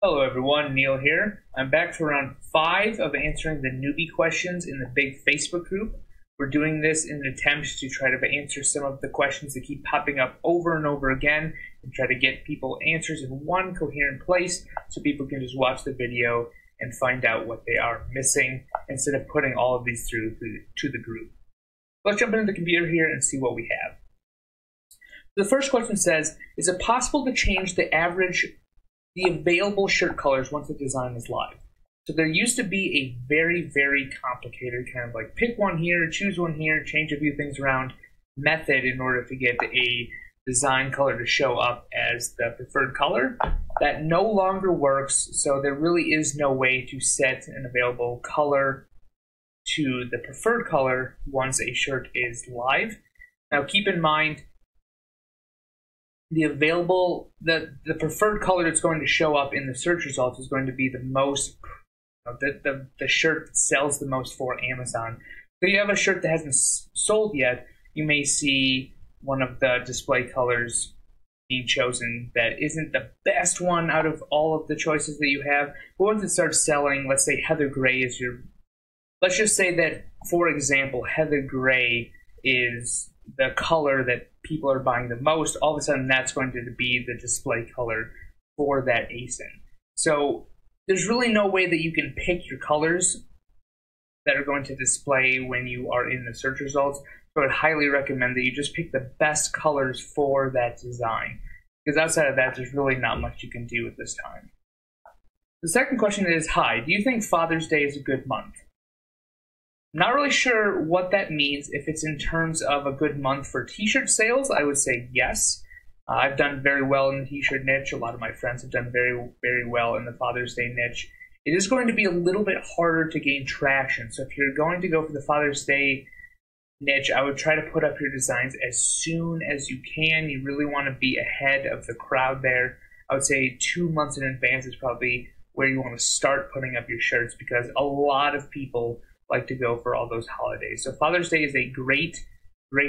Hello everyone, Neil here. I'm back for round 5 of answering the newbie questions in the big Facebook group. We're doing this in an attempt to try to answer some of the questions that keep popping up over and over again and try to get people answers in one coherent place so people can just watch the video and find out what they are missing instead of putting all of these through to the group. Let's jump into the computer here and see what we have. The first question says, is it possible to change the available shirt colors once the design is live? So there used to be a very, very complicated kind of like pick one here, choose one here, change a few things around method in order to get a design color to show up as the preferred color. That no longer works, so there really is no way to set an available color to the preferred color once a shirt is live. Now keep in mind, the preferred color that's going to show up in the search results is going to be the most, the shirt that sells the most for Amazon. So you have a shirt that hasn't sold yet, you may see one of the display colors being chosen that isn't the best one out of all of the choices that you have. But once it starts selling, let's say heather gray is your, let's just say that, for example, heather gray is the color that people are buying the most, all of a sudden that's going to be the display color for that ASIN. So there's really no way that you can pick your colors that are going to display when you are in the search results. So I would highly recommend that you just pick the best colors for that design, because outside of that, there's really not much you can do at this time. The second question is, hi, do you think Father's Day is a good month? Not really sure what that means. If it's in terms of a good month for t-shirt sales, I would say yes. I've done very well in the t-shirt niche. A lot of my friends have done very, very well in the Father's Day niche. It is going to be a little bit harder to gain traction. So if you're going to go for the Father's Day niche, I would try to put up your designs as soon as you can. You really want to be ahead of the crowd there. I would say 2 months in advance is probably where you want to start putting up your shirts, because a lot of people like to go for all those holidays. So Father's Day is a great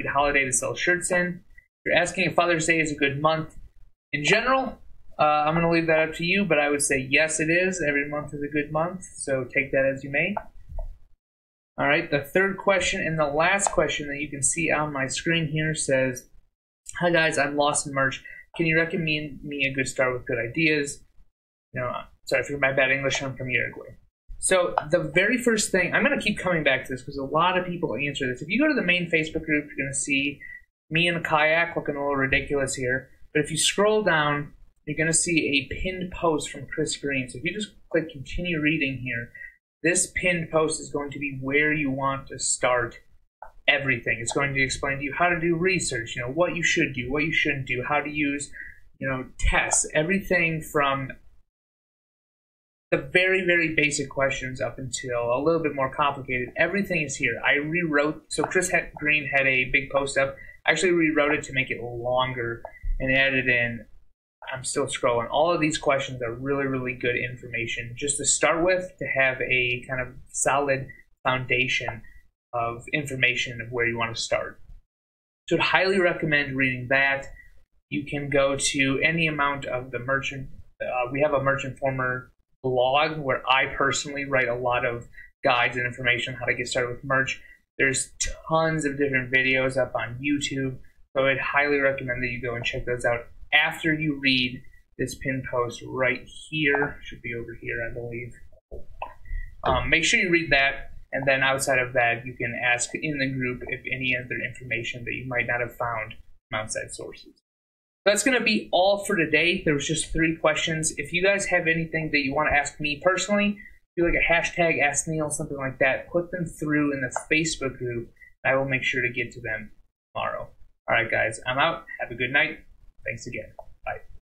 holiday to sell shirts in. If you're asking if Father's Day is a good month, in general, I'm going to leave that up to you, but I would say yes, it is. Every month is a good month, so take that as you may. All right, the third question and the last question that you can see on my screen here says, hi guys, I'm lost in merch. Can you recommend me a good start with good ideas? Sorry for my bad English, I'm from Uruguay. So the very first thing, I'm going to keep coming back to this because a lot of people answer this. If you go to the main Facebook group, you're going to see me in a kayak looking a little ridiculous here. But if you scroll down, you're going to see a pinned post from Chris Green. So if you just click continue reading here, this pinned post is going to be where you want to start everything. It's going to explain to you how to do research, what you should do, what you shouldn't do, how to use, tests, everything from the very, very basic questions up until a little bit more complicated. Everything is here. I rewrote, so Chris Green had a big post up. I actually rewrote it to make it longer and added in, I'm still scrolling. All of these questions are really, really good information just to start with, to have a kind of solid foundation of information of where you want to start. So I'd highly recommend reading that. You can go to any amount of the merchant. We have a Merchant Former blog where I personally write a lot of guides and information on how to get started with merch. There's tons of different videos up on YouTube, so I'd highly recommend that you go and check those out after you read this pinned post right here. Should be over here, I believe. Make sure you read that, and then outside of that, you can ask in the group if any other information that you might not have found from outside sources. That's going to be all for today. There was just 3 questions. If you guys have anything that you want to ask me personally, do like a hashtag Ask Neil, something like that, put them through in the Facebook group. I will make sure to get to them tomorrow. All right, guys, I'm out. Have a good night. Thanks again. Bye.